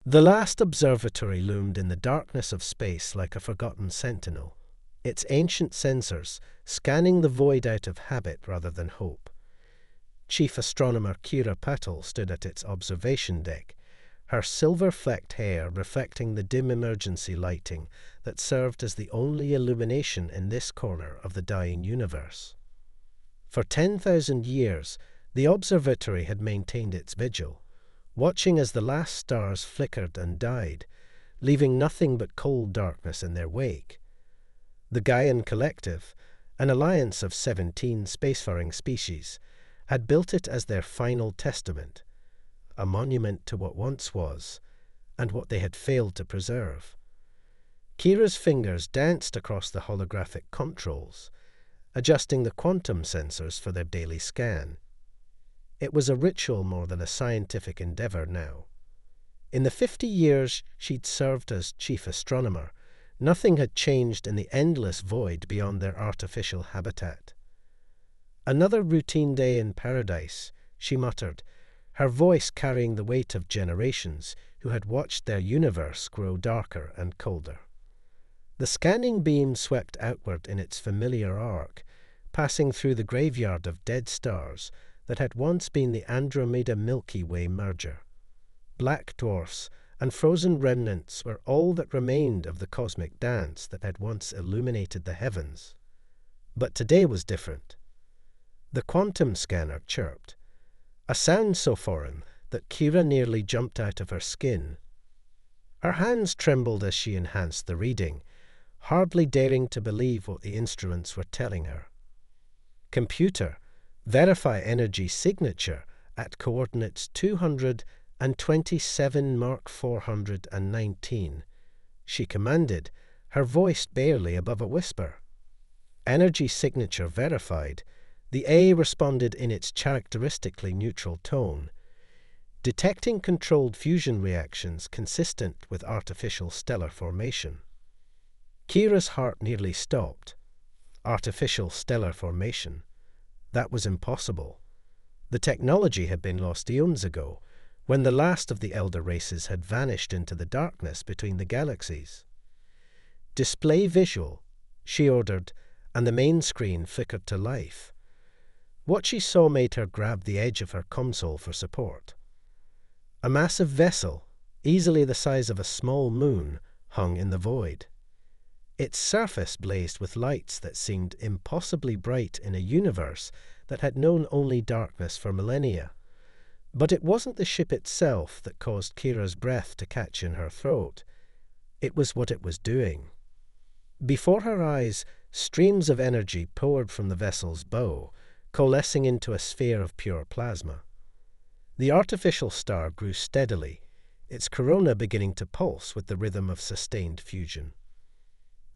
The last observatory loomed in the darkness of space like a forgotten sentinel, its ancient sensors scanning the void out of habit rather than hope. Chief Astronomer Kira Patel stood at its observation deck, her silver-flecked hair reflecting the dim emergency lighting that served as the only illumination in this corner of the dying universe. For 10,000 years, the observatory had maintained its vigil, watching as the last stars flickered and died, leaving nothing but cold darkness in their wake. The Gaian Collective, an alliance of 17 spacefaring species, had built it as their final testament, a monument to what once was, and what they had failed to preserve. Kira's fingers danced across the holographic controls, adjusting the quantum sensors for their daily scan. It was a ritual more than a scientific endeavor now. In the 50 years she'd served as chief astronomer, nothing had changed in the endless void beyond their artificial habitat. Another routine day in paradise, she muttered, her voice carrying the weight of generations who had watched their universe grow darker and colder. The scanning beam swept outward in its familiar arc, passing through the graveyard of dead stars that had once been the Andromeda Milky Way merger. Black dwarfs and frozen remnants were all that remained of the cosmic dance that had once illuminated the heavens. But today was different. The quantum scanner chirped, a sound so foreign that Kira nearly jumped out of her skin. Her hands trembled as she enhanced the reading, hardly daring to believe what the instruments were telling her. Computer, verify energy signature at coordinates 227 Mark 419, she commanded, her voice barely above a whisper. Energy signature verified, the A responded in its characteristically neutral tone, detecting controlled fusion reactions consistent with artificial stellar formation. Kira's heart nearly stopped. Artificial stellar formation. That was impossible. The technology had been lost eons ago, when the last of the elder races had vanished into the darkness between the galaxies. Display visual, she ordered, and the main screen flickered to life. What she saw made her grab the edge of her console for support. A massive vessel, easily the size of a small moon, hung in the void. Its surface blazed with lights that seemed impossibly bright in a universe that had known only darkness for millennia. But it wasn't the ship itself that caused Kira's breath to catch in her throat. It was what it was doing. Before her eyes, streams of energy poured from the vessel's bow, coalescing into a sphere of pure plasma. The artificial star grew steadily, its corona beginning to pulse with the rhythm of sustained fusion.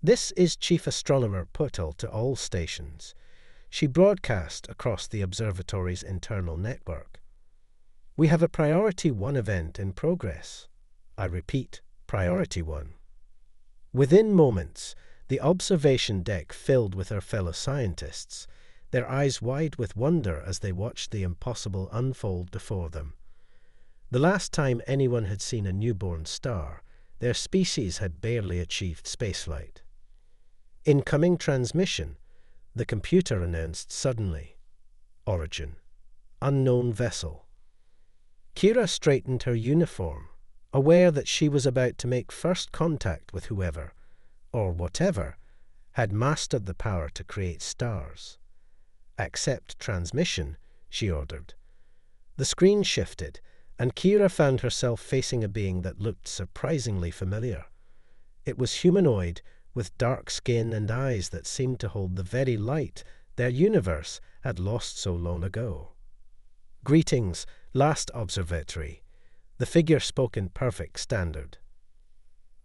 This is Chief Astronomer Patel to all stations. She broadcast across the observatory's internal network. We have a Priority 1 event in progress. I repeat, Priority 1. Within moments, the observation deck filled with her fellow scientists, their eyes wide with wonder as they watched the impossible unfold before them. The last time anyone had seen a newborn star, their species had barely achieved spaceflight. Incoming transmission, the computer announced suddenly. Origin. Unknown vessel. Kira straightened her uniform, aware that she was about to make first contact with whoever, or whatever, had mastered the power to create stars. Accept transmission, she ordered. The screen shifted, and Kira found herself facing a being that looked surprisingly familiar. It was humanoid, with dark skin and eyes that seemed to hold the very light their universe had lost so long ago. Greetings, last observatory. The figure spoke in perfect standard.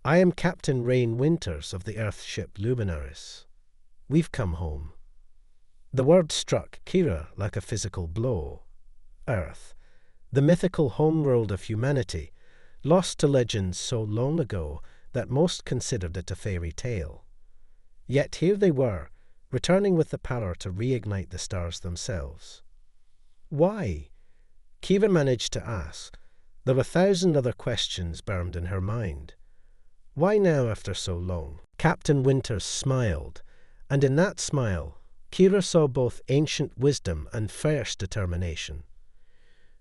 I am Captain Rain Winters of the Earthship Luminaris. We've come home. The word struck Kira like a physical blow. Earth, the mythical homeworld of humanity, lost to legends so long ago that most considered it a fairy tale. Yet here they were, returning with the power to reignite the stars themselves. Why? Kira managed to ask, There were 1,000 other questions burned in her mind. Why now after so long? Captain Winters smiled, and in that smile, Kira saw both ancient wisdom and fierce determination.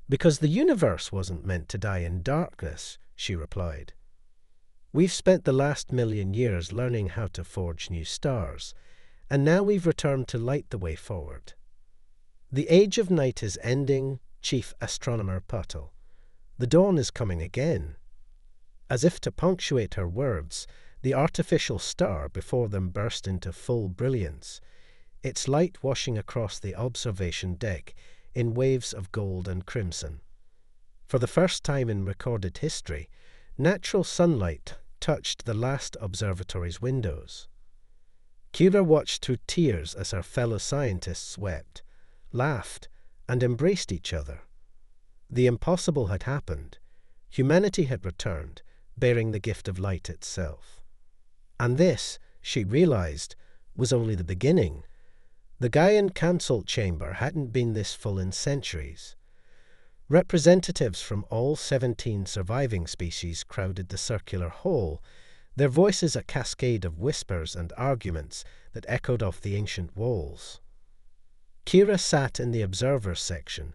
Because the universe wasn't meant to die in darkness, she replied. We've spent the last 1,000,000 years learning how to forge new stars, and now we've returned to light the way forward. The age of night is ending, Chief Astronomer Patel. The dawn is coming again. As if to punctuate her words, the artificial star before them burst into full brilliance, its light washing across the observation deck in waves of gold and crimson. For the first time in recorded history, natural sunlight touched the last observatory's windows. Kira watched through tears as her fellow scientists wept, laughed, and embraced each other. The impossible had happened. Humanity had returned, bearing the gift of light itself. And this, she realized, was only the beginning. The Gaian Council chamber hadn't been this full in centuries. Representatives from all 17 surviving species crowded the circular hall, their voices a cascade of whispers and arguments that echoed off the ancient walls. Kira sat in the observers section,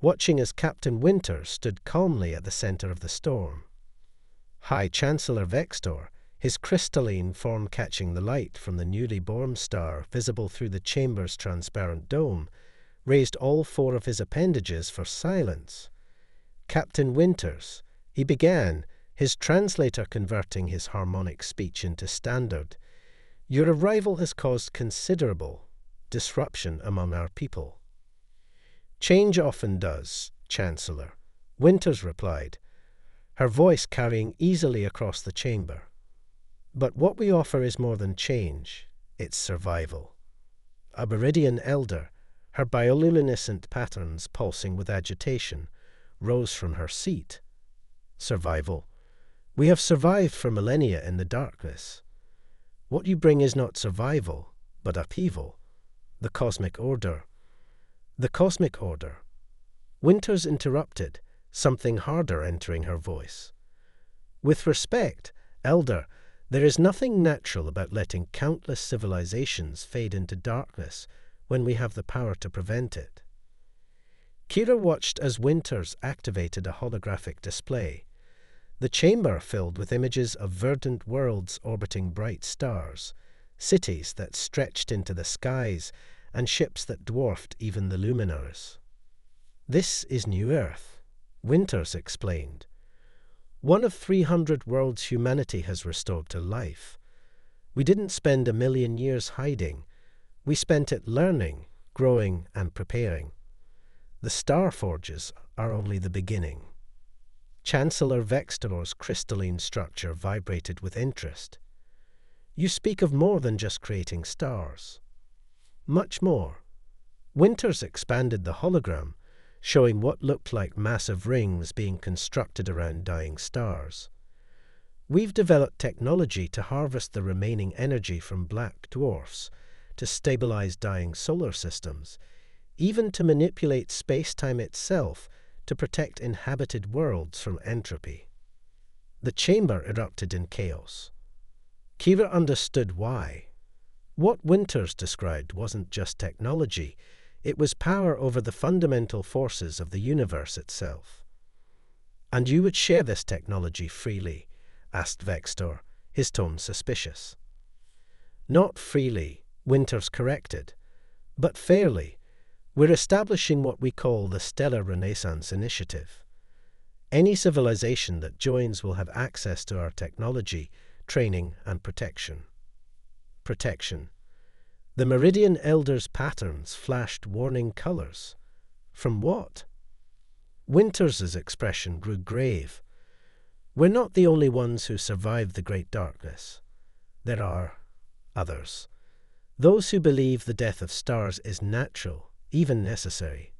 watching as Captain Winters stood calmly at the center of the storm. High Chancellor Vextor, his crystalline form catching the light from the newly born star visible through the chamber's transparent dome, raised all 4 of his appendages for silence. Captain Winters, he began, his translator converting his harmonic speech into standard. Your arrival has caused considerable disruption among our people. Change often does, Chancellor, Winters replied, her voice carrying easily across the chamber. But what we offer is more than change, it's survival. A Meridian elder, her bioluminescent patterns pulsing with agitation, rose from her seat. Survival. We have survived for millennia in the darkness. What you bring is not survival, but upheaval. The cosmic order. The cosmic order. Winters interrupted, something harder entering her voice. With respect, Elder, there is nothing natural about letting countless civilizations fade into darkness when we have the power to prevent it. Kira watched as Winters activated a holographic display. The chamber filled with images of verdant worlds orbiting bright stars, cities that stretched into the skies, and ships that dwarfed even the luminaries. This is New Earth, Winters explained. One of 300 worlds humanity has restored to life. We didn't spend 1,000,000 years hiding. We spent it learning, growing, and preparing. The Star Forges are only the beginning. Chancellor Vextor's crystalline structure vibrated with interest. You speak of more than just creating stars. Much more. Winters expanded the hologram, showing what looked like massive rings being constructed around dying stars. We've developed technology to harvest the remaining energy from black dwarfs, to stabilize dying solar systems, even to manipulate space-time itself to protect inhabited worlds from entropy. The chamber erupted in chaos. Kira understood why. What Winters described wasn't just technology, it was power over the fundamental forces of the universe itself. And you would share this technology freely, asked Vextor, his tone suspicious. Not freely, Winters corrected, but fairly. We're establishing what we call the Stellar Renaissance Initiative. Any civilization that joins will have access to our technology, training, and protection. Protection. The Meridian Elder's patterns flashed warning colors. From what? Winters's expression grew grave. We're not the only ones who survived the Great Darkness. There are others. Those who believe the death of stars is natural, even necessary.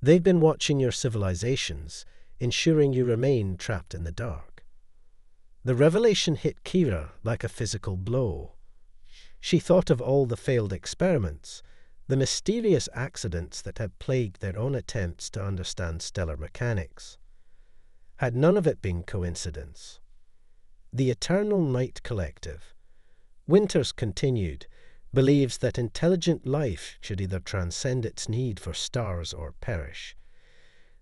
They've been watching your civilizations, ensuring you remain trapped in the dark. The revelation hit Kira like a physical blow. She thought of all the failed experiments, the mysterious accidents that had plagued their own attempts to understand stellar mechanics. had none of it been coincidence. The Eternal Night Collective, Winters continued, believes that intelligent life should either transcend its need for stars or perish.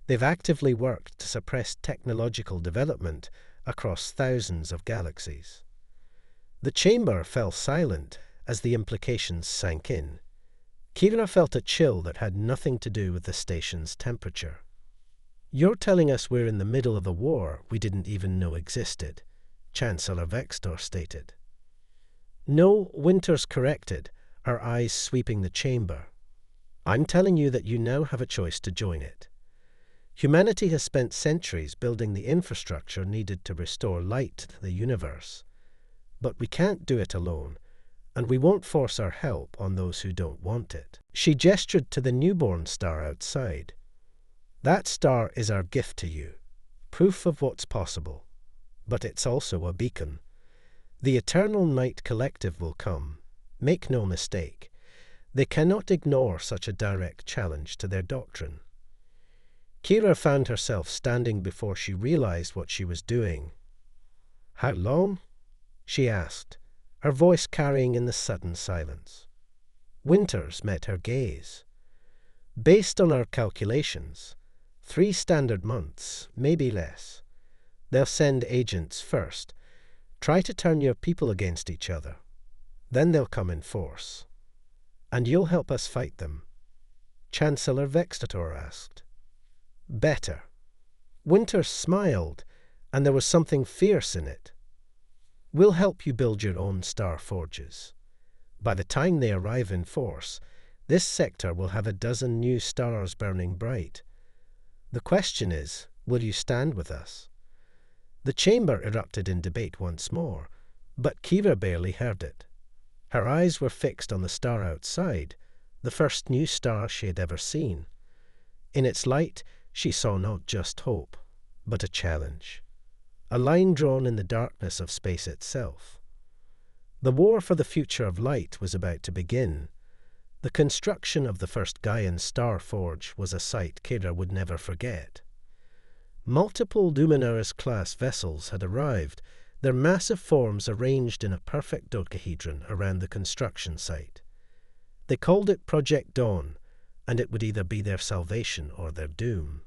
They've actively worked to suppress technological development across thousands of galaxies. The chamber fell silent as the implications sank in. Kira felt a chill that had nothing to do with the station's temperature. "You're telling us we're in the middle of a war we didn't even know existed," Chancellor Vextor stated. "No," Winters corrected, her eyes sweeping the chamber. "I'm telling you that you now have a choice to join it. Humanity has spent centuries building the infrastructure needed to restore light to the universe. But we can't do it alone, and we won't force our help on those who don't want it." She gestured to the newborn star outside. "That star is our gift to you, proof of what's possible. But it's also a beacon. The Eternal Night Collective will come. Make no mistake. They cannot ignore such a direct challenge to their doctrine." Kira found herself standing before she realized what she was doing. "How long?" she asked, her voice carrying in the sudden silence. Winters met her gaze. "Based on our calculations, 3 standard months, maybe less. They'll send agents first, try to turn your people against each other. Then they'll come in force. And you'll help us fight them?" Chancellor Vextor asked. "Better." Winters smiled, and there was something fierce in it. "We'll help you build your own star forges. By the time they arrive in force, this sector will have a dozen new stars burning bright. The question is, will you stand with us?" The chamber erupted in debate once more, but Kira barely heard it. Her eyes were fixed on the star outside, the first new star she had ever seen. In its light, she saw not just hope, but a challenge. A line drawn in the darkness of space itself. The war for the future of light was about to begin. The construction of the first Gaian star forge was a sight Kira would never forget. Multiple Luminaris-class vessels had arrived, their massive forms arranged in a perfect dodecahedron around the construction site. They called it Project Dawn, and it would either be their salvation or their doom.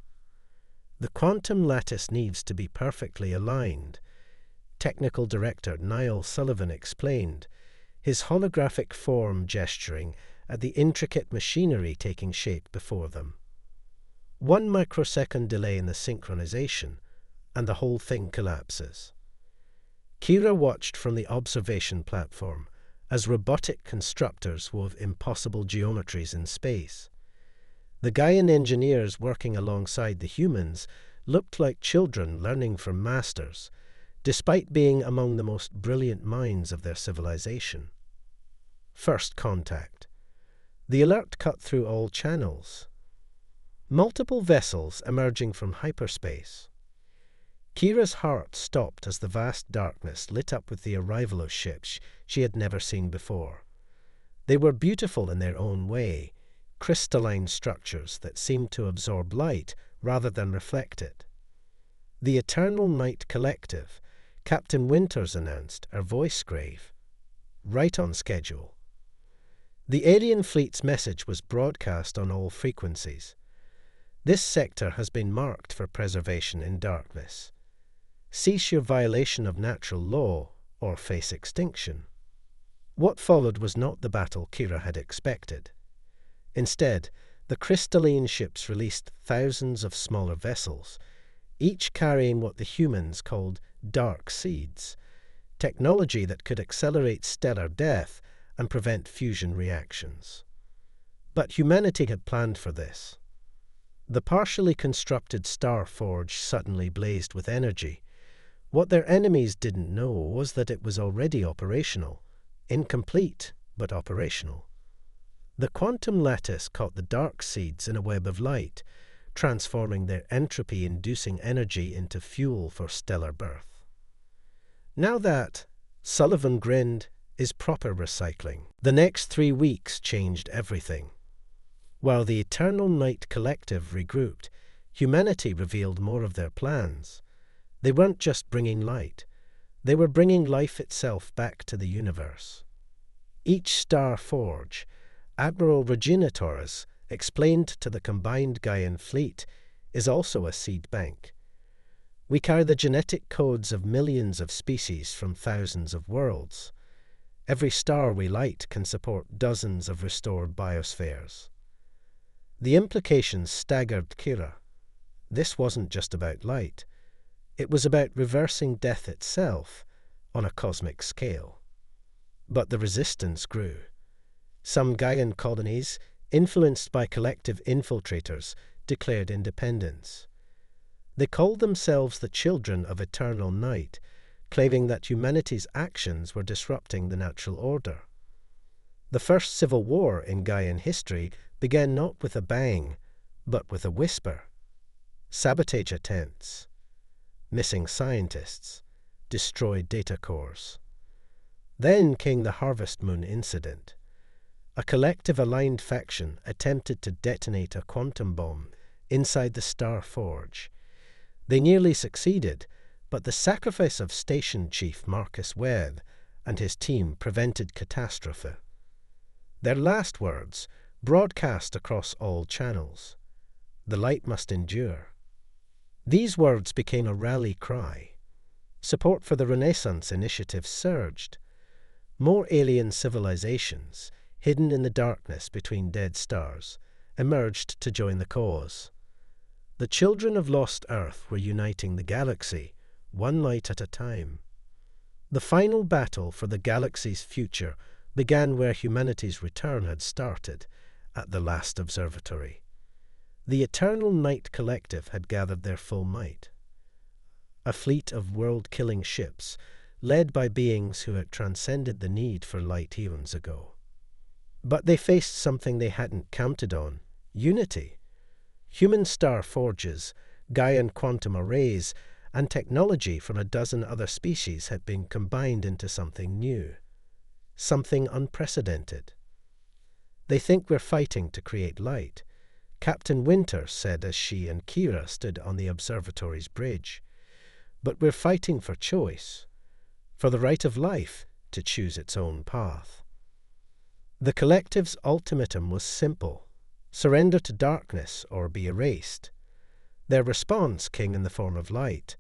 "The quantum lattice needs to be perfectly aligned," Technical Director Niall Sullivan explained, his holographic form gesturing at the intricate machinery taking shape before them. 1 microsecond delay in the synchronization, and the whole thing collapses. Kira watched from the observation platform as robotic constructors wove impossible geometries in space. The Gaian engineers working alongside the humans looked like children learning from masters, despite being among the most brilliant minds of their civilization. First contact. The alert cut through all channels. Multiple vessels emerging from hyperspace. Kira's heart stopped as the vast darkness lit up with the arrival of ships she had never seen before. They were beautiful in their own way, crystalline structures that seemed to absorb light rather than reflect it. "The Eternal Night Collective," Captain Winters announced, her voice grave. "Right on schedule." The alien fleet's message was broadcast on all frequencies. "This sector has been marked for preservation in darkness. Cease your violation of natural law or face extinction." What followed was not the battle Kira had expected. Instead, the crystalline ships released thousands of smaller vessels, each carrying what the humans called dark seeds, technology that could accelerate stellar death and prevent fusion reactions. But humanity had planned for this. The partially constructed star forge suddenly blazed with energy. What their enemies didn't know was that it was already operational, incomplete, but operational. The quantum lattice caught the dark seeds in a web of light, transforming their entropy-inducing energy into fuel for stellar birth. Now that, Sullivan grinned, is proper recycling. The next 3 weeks changed everything. While the Eternal Night Collective regrouped, humanity revealed more of their plans. They weren't just bringing light. They were bringing life itself back to the universe. Each star forge, Admiral Reignited explained to the combined Gaian fleet, is also a seed bank. We carry the genetic codes of millions of species from thousands of worlds. Every star we light can support dozens of restored biospheres. The implications staggered Kira. This wasn't just about light. It was about reversing death itself on a cosmic scale. But the resistance grew. Some Gaian colonies, influenced by collective infiltrators, declared independence. They called themselves the Children of Eternal Night, claiming that humanity's actions were disrupting the natural order. The first civil war in Gaian history began not with a bang, but with a whisper. Sabotage attempts, missing scientists, destroyed data cores. Then came the Harvest Moon incident. A collective aligned faction attempted to detonate a quantum bomb inside the Star Forge. They nearly succeeded, but the sacrifice of Station Chief Marcus Webb and his team prevented catastrophe. Their last words, broadcast across all channels: "The light must endure." These words became a rally cry. Support for the Renaissance initiative surged. More alien civilizations, hidden in the darkness between dead stars, emerged to join the cause. The children of lost Earth were uniting the galaxy, one light at a time. The final battle for the galaxy's future began where humanity's return had started, at the last observatory. The Eternal Night Collective had gathered their full might. A fleet of world-killing ships, led by beings who had transcended the need for light eons ago. But they faced something they hadn't counted on: unity. Human star forges, Gaian quantum arrays, and technology from a dozen other species had been combined into something new, something unprecedented. "They think we're fighting to create light," Captain Winters said as she and Kira stood on the observatory's bridge. "But we're fighting for choice, for the right of life to choose its own path." The collective's ultimatum was simple: surrender to darkness or be erased. Their response came in the form of light,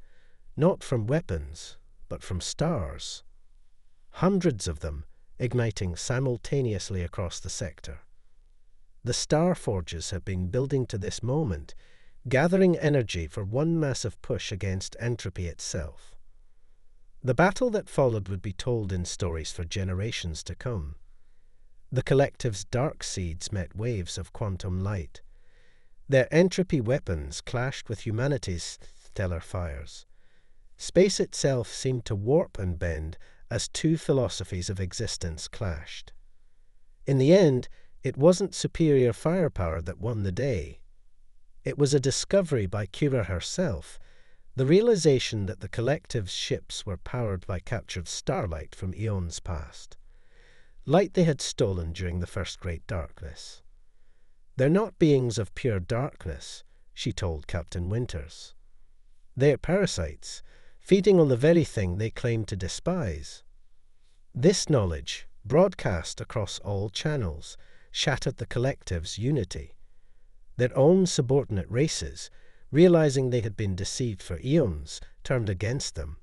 not from weapons, but from stars. Hundreds of them, igniting simultaneously across the sector. The star forges had been building to this moment, gathering energy for one massive push against entropy itself. The battle that followed would be told in stories for generations to come. The collective's dark seeds met waves of quantum light. Their entropy weapons clashed with humanity's stellar fires. Space itself seemed to warp and bend as two philosophies of existence clashed. In the end, it wasn't superior firepower that won the day. It was a discovery by Kira herself, the realization that the collective's ships were powered by captured starlight from eons past. Light they had stolen during the first Great Darkness. "They're not beings of pure darkness," she told Captain Winters. "They're parasites, feeding on the very thing they claim to despise." This knowledge, broadcast across all channels, shattered the collective's unity. Their own subordinate races, realizing they had been deceived for eons, turned against them.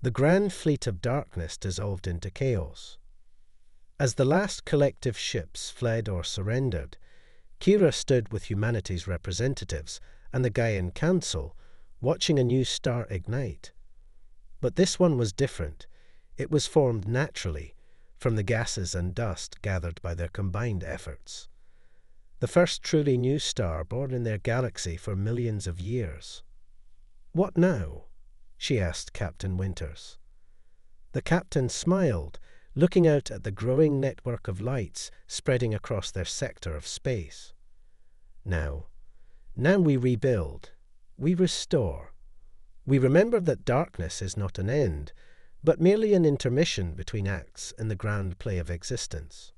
The grand fleet of darkness dissolved into chaos. As the last collective ships fled or surrendered, Kira stood with humanity's representatives and the Gaian Council, watching a new star ignite. But this one was different. It was formed naturally, from the gases and dust gathered by their combined efforts. The first truly new star born in their galaxy for millions of years. "What now?" she asked Captain Winters. The captain smiled, looking out at the growing network of lights spreading across their sector of space. Now we rebuild, we restore. We remember that darkness is not an end, but merely an intermission between acts in the grand play of existence.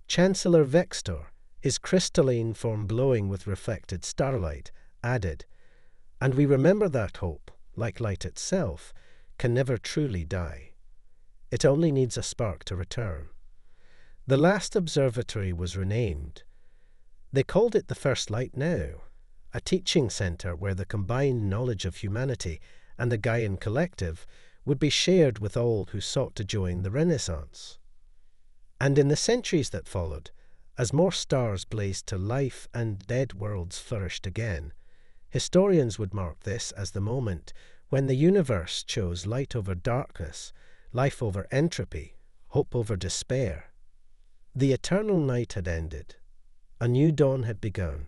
Chancellor Vextor, his crystalline form glowing with reflected starlight, added, "And we remember that hope, like light itself, can never truly die. It only needs a spark to return. The last observatory was renamed. They called it the First Light now, a teaching centre where the combined knowledge of humanity and the Gaian collective would be shared with all who sought to join the Renaissance. And in the centuries that followed, as more stars blazed to life and dead worlds flourished again, historians would mark this as the moment when the universe chose light over darkness, life over entropy, hope over despair. The eternal night had ended. A new dawn had begun.